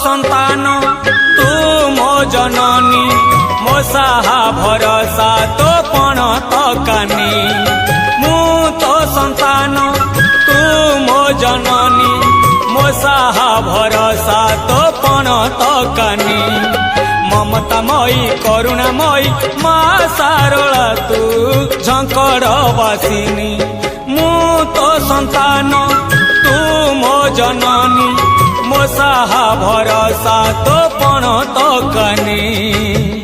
संतान तू मो जननी मो साहा भरोसा तो पण तकानी मु तो संतान तू मो जननी मो साहा भरोसा तो पण तकानी ममतामयी करुणामयी माँ सारला तू झंकड़वासिनी मु तो संतान तू मो जननी मो साहा भरोसा तो पण तकानी।